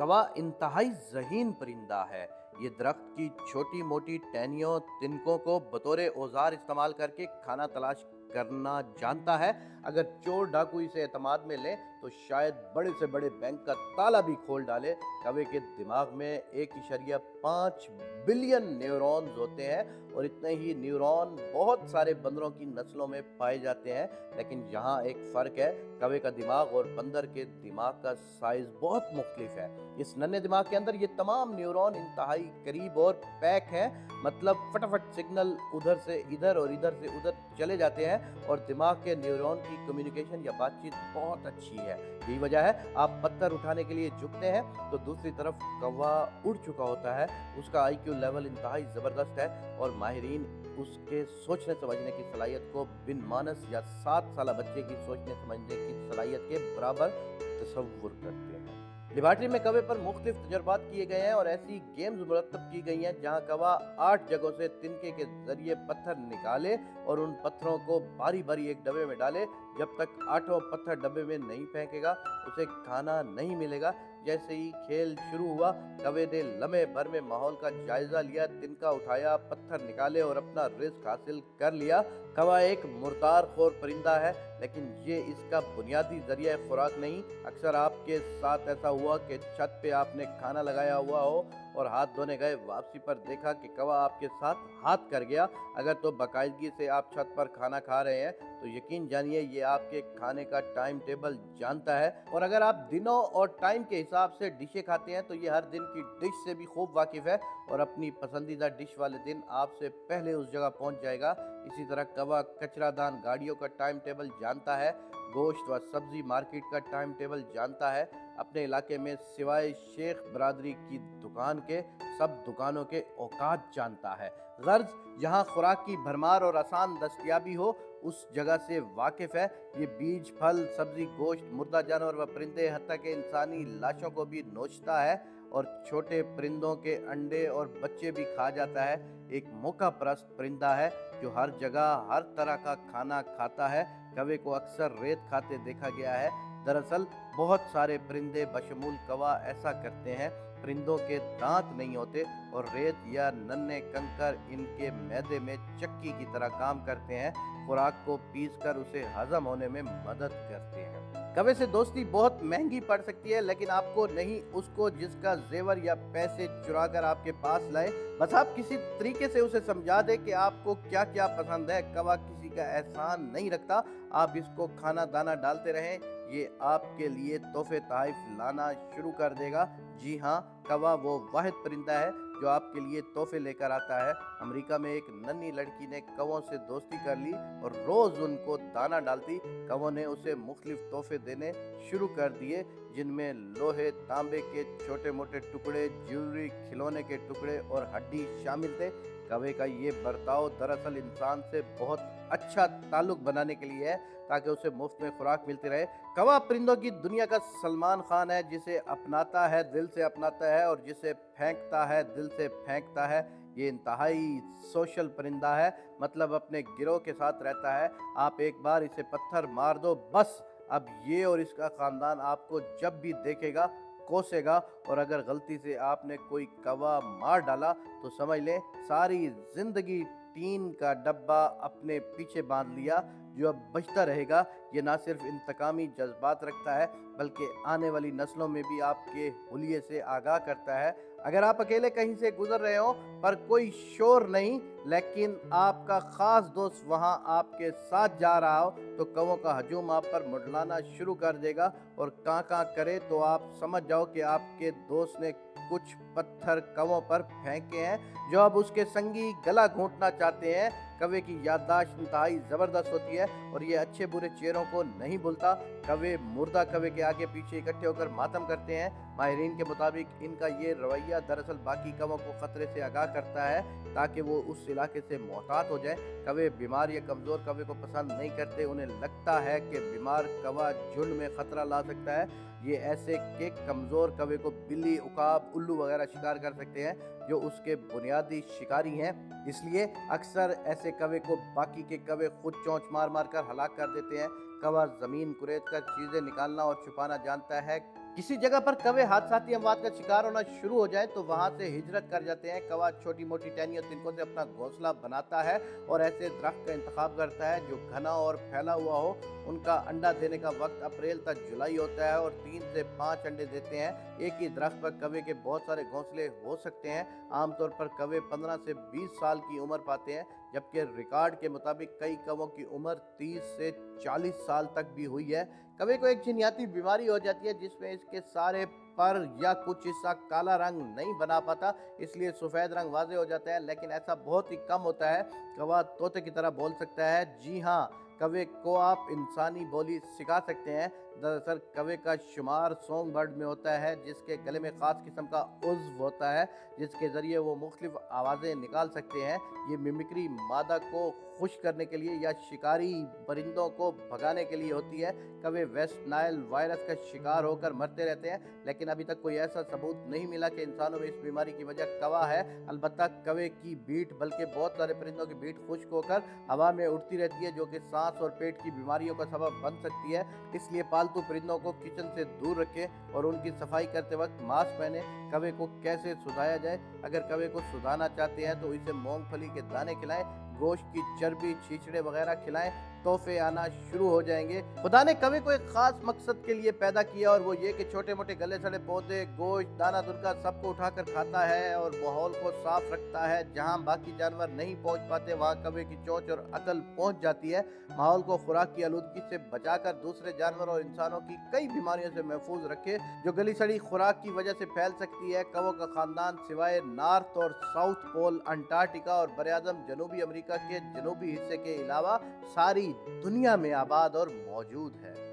कौवा इंतहाई ज़हीन परिंदा है। ये दरख्त की छोटी मोटी टहनियों तिनकों को बतौर औजार इस्तेमाल करके खाना तलाश करना जानता है। अगर चोर डाकू इसे एतमाद में लें तो शायद बड़े से बड़े बैंक का ताला भी खोल डाले। कौवे के दिमाग में 1.5 बिलियन न्यूरॉन्स होते हैं और इतने ही न्यूरॉन बहुत सारे बंदरों की नस्लों में पाए जाते हैं। लेकिन यहाँ एक फ़र्क है, कौवे का दिमाग और बंदर के दिमाग का साइज बहुत मुख्तलिफ है। इस नन्हे दिमाग के अंदर ये तमाम न्यूरॉन इंतहाई करीब और पैक हैं, मतलब फटाफट सिग्नल उधर से इधर और इधर से उधर चले जाते हैं और दिमाग के न्यूरॉन की कम्युनिकेशन या बातचीत बहुत अच्छी है। यही वजह है आप पत्थर उठाने के लिए झुकते हैं तो दूसरी तरफ कौवा उड़ चुका होता है। उसका IQ लेवल इंतहाई ज़बरदस्त है और माहिरीन उसके सोचने समझने की सलाहियत को बिन मानस या 7 साल बच्चे की सोचने समझने की सलाहियत के बराबर तसव्वुर करते हैं। लेबॉर्ट्री में कौवे पर मुख्तलिफ तजर्बात किए गए हैं और ऐसी गेम्स मुरतब की गई हैं जहां कौवा 8 जगहों से तिनके के जरिए पत्थर निकाले और उन पत्थरों को बारी बारी एक डब्बे में डाले। जब तक 8वां पत्थर डब्बे में नहीं फेंकेगा उसे खाना नहीं मिलेगा। जैसे ही खेल शुरू हुआ, कौवे ने लम्हे भर में माहौल का जायजा लिया, तिनका उठाया, पत्थर निकाले और अपना रिस्क हासिल कर लिया। कौवा एक मुर्दार खोर परिंदा है, लेकिन ये इसका बुनियादी जरिया खुराक नहीं। अक्सर आपके साथ ऐसा हुआ कि छत पे आपने खाना लगाया हुआ हो और हाथ धोने गए, वापसी पर देखा कि कौवा आपके साथ हाथ कर गया। अगर तो बाकायदगी से आप छत पर खाना खा रहे हैं तो यकीन जानिए ये आपके खाने का टाइम टेबल जानता है। और अगर आप दिनों और टाइम के हिसाब से डिशें खाते हैं तो ये हर दिन की डिश से भी खूब वाकिफ है और अपनी पसंदीदा डिश वाले दिन आपसे पहले उस जगह पहुंच जाएगा। इसी तरह कौवा कचरादान गाड़ियों का टाइम टेबल जानता है, गोश्त व सब्जी मार्केट का टाइम टेबल जानता है। अपने इलाके में सिवाय शेख बरादरी की दुकान के सब दुकानों के औकात जानता है। गर्ज जहाँ खुराक की भरमार और आसान दस्तयाबी हो उस जगह से वाकिफ है। ये बीज, फल, सब्जी, गोश्त, मुर्दा जानवर व परिंदे हत्ता के इंसानी लाशों को भी नोचता है और छोटे परिंदों के अंडे और बच्चे भी खा जाता है। एक मौका परस्त परिंदा है जो हर जगह हर तरह का खाना खाता है। कौवे को अक्सर रेत खाते देखा गया है। दरअसल बहुत सारे परिंदे बशमूल कौवा ऐसा करते हैं। परिंदों के दांत नहीं होते और रेत या नन्हे कंकर इनके मैदे में चक्की की तरह काम करते हैं, खुराक को पीसकर उसे हजम होने में मदद करते हैं। कौवे से दोस्ती बहुत महंगी पड़ सकती है, लेकिन आपको नहीं, उसको जिसका जेवर या पैसे चुरा कर आपके पास लाए। बस आप किसी तरीके से उसे समझा दे कि आपको क्या क्या पसंद है। कौवा किसी का एहसान नहीं रखता, आप इसको खाना दाना डालते रहें, ये आपके लिए तोहफे तहफ़ लाना शुरू कर देगा। जी हाँ, कौवा वो वाहिद परिंदा है जो आपके लिए तोहफे लेकर आता है। अमेरिका में एक नन्ही लड़की ने कौवों से दोस्ती कर ली और रोज़ उनको दाना डालती। कौवों ने उसे मुख्तलिफ तोहफे देने शुरू कर दिए, जिनमें लोहे तांबे के छोटे मोटे टुकड़े, ज्वेलरी, खिलौने के टुकड़े और हड्डी शामिल थे। कौवे का ये बर्ताव दरअसल इंसान से बहुत अच्छा ताल्लुक बनाने के लिए है ताकि उसे मुफ्त में खुराक मिलती रहे। कौवा परिंदों की दुनिया का सलमान खान है, जिसे अपनाता है दिल से अपनाता है और जिसे फेंकता है दिल से फेंकता है। ये इंतहाई सोशल परिंदा है, मतलब अपने गिरोह के साथ रहता है। आप एक बार इसे पत्थर मार दो, बस अब ये और इसका खानदान आपको जब भी देखेगा कोसेगा। और अगर गलती से आपने कोई कौवा मार डाला तो समझ लें सारी जिंदगी टीन का डब्बा अपने पीछे बांध लिया जो अब बचता रहेगा। ये ना सिर्फ इंतकामी जज्बात रखता है बल्कि आने वाली नस्लों में भी आपके हुलिये से आगाह करता है। अगर आप अकेले कहीं से गुजर रहे हो पर कोई शोर नहीं, लेकिन आपका खास दोस्त वहां आपके साथ जा रहा हो, तो कौवों का हजूम आप पर मुंडलाना शुरू कर देगा और कां कां करे तो आप समझ जाओ कि आपके दोस्त ने कुछ पत्थर कौवों पर फेंके हैं जो अब उसके संगी गला घोंटना चाहते हैं। कौवे की याददाश्त इंतहाई ज़बरदस्त होती है और ये अच्छे बुरे चेहरों को नहीं भूलता। कौवे मुर्दा कौवे के आगे पीछे इकट्ठे होकर मातम करते हैं। माहिरीन के मुताबिक इनका ये रवैया दरअसल बाकी कौवों को खतरे से आगाह करता है ताकि वो उस इलाके से मोहतात हो जाए। कौवे बीमार या कमज़ोर कौवे को पसंद नहीं करते। उन्हें लगता है कि बीमार कौवा झुंड में खतरा ला सकता है। ये ऐसे के कमज़ोर कौवे को बिल्ली, उकाब, उल्लू वगैरह शिकार कर सकते हैं जो उसके बुनियादी शिकारी हैं। इसलिए अक्सर ऐसे कौवे को बाकी के कौवे खुद चोंच मार मार कर हलाक कर देते हैं। कौवा ज़मीन कुरेद कर चीज़ें निकालना और छुपाना जानता है। किसी जगह पर कौवे हादसाती अमवात का शिकार होना शुरू हो जाए तो वहां से हिजरत कर जाते हैं। कौवा छोटी मोटी टहनियों तिनकों से अपना घोंसला बनाता है और ऐसे दरख्त का इंतखाब करता है जो घना और फैला हुआ हो। उनका अंडा देने का वक्त अप्रैल तक जुलाई होता है और 3 से 5 अंडे देते हैं। एक ही दरख्त पर कौवे के बहुत सारे घोंसले हो सकते हैं। आमतौर पर कौवे 15 से 20 साल की उम्र पाते हैं, जबकि रिकॉर्ड के मुताबिक कई कौवों की उम्र 30 से 40 साल तक भी हुई है। कौवे को एक जीनयाती बीमारी हो जाती है जिसमें इसके सारे पर या कुछ हिस्सा काला रंग नहीं बना पाता, इसलिए सफेद रंग वाजे हो जाता है, लेकिन ऐसा बहुत ही कम होता है। कौवा तोते की तरह बोल सकता है। जी हाँ, कौवे को आप इंसानी बोली सिखा सकते हैं। दरअसल कौवे का शुमार सॉन्ग बर्ड में होता है, जिसके गले में खास किस्म का उज़्व होता है जिसके जरिए वो मुख्तलिफ आवाज़ें निकाल सकते हैं। ये मिमिक्री मादा को खुश करने के लिए या शिकारी परिंदों को भगाने के लिए होती है। कौवे वेस्ट नाइल वायरस का शिकार होकर मरते रहते हैं, लेकिन अभी तक कोई ऐसा सबूत नहीं मिला कि इंसानों में इस बीमारी की वजह कौवा है। अलबत्ता कौवे की बीट बल्कि बहुत सारे परिंदों की बीट खुश्क होकर हवा में उड़ती रहती है, जो कि सांस और पेट की बीमारियों का सबब बन सकती है। इसलिए पालतू परिंदों को किचन से दूर रखें और उनकी सफाई करते वक्त मास्क पहने। कौवे को कैसे सुधाया जाए? अगर कौवे को सुधारना चाहते हैं तो इसे मूंगफली के दाने खिलाएं, गोश्त की चर्बी, छींचड़े वगैरह खिलाएं, तोहफे आना शुरू हो जाएंगे। खुदा ने कौवे को एक खास मकसद के लिए पैदा किया और वो ये कि छोटे मोटे गले सड़े पौधे, गोश्त, दाना दुर्गा सबको उठाकर खाता है और माहौल को साफ रखता है। जहां बाकी जानवर नहीं पहुंच पाते वहां कौवे की चोंच और अकल पहुंच जाती है। माहौल को खुराक की आलूदगी से बचाकर दूसरे जानवर और इंसानों की कई बीमारियों से महफूज रखे जो गली सड़ी खुराक की वजह से फैल सकती है। कौवों का खानदान सिवाय नॉर्थ और साउथ पोल, अंटार्कटिका और बरआज़म जनूबी अमेरिका के जनूबी हिस्से के अलावा सारी दुनिया में आबाद और मौजूद है।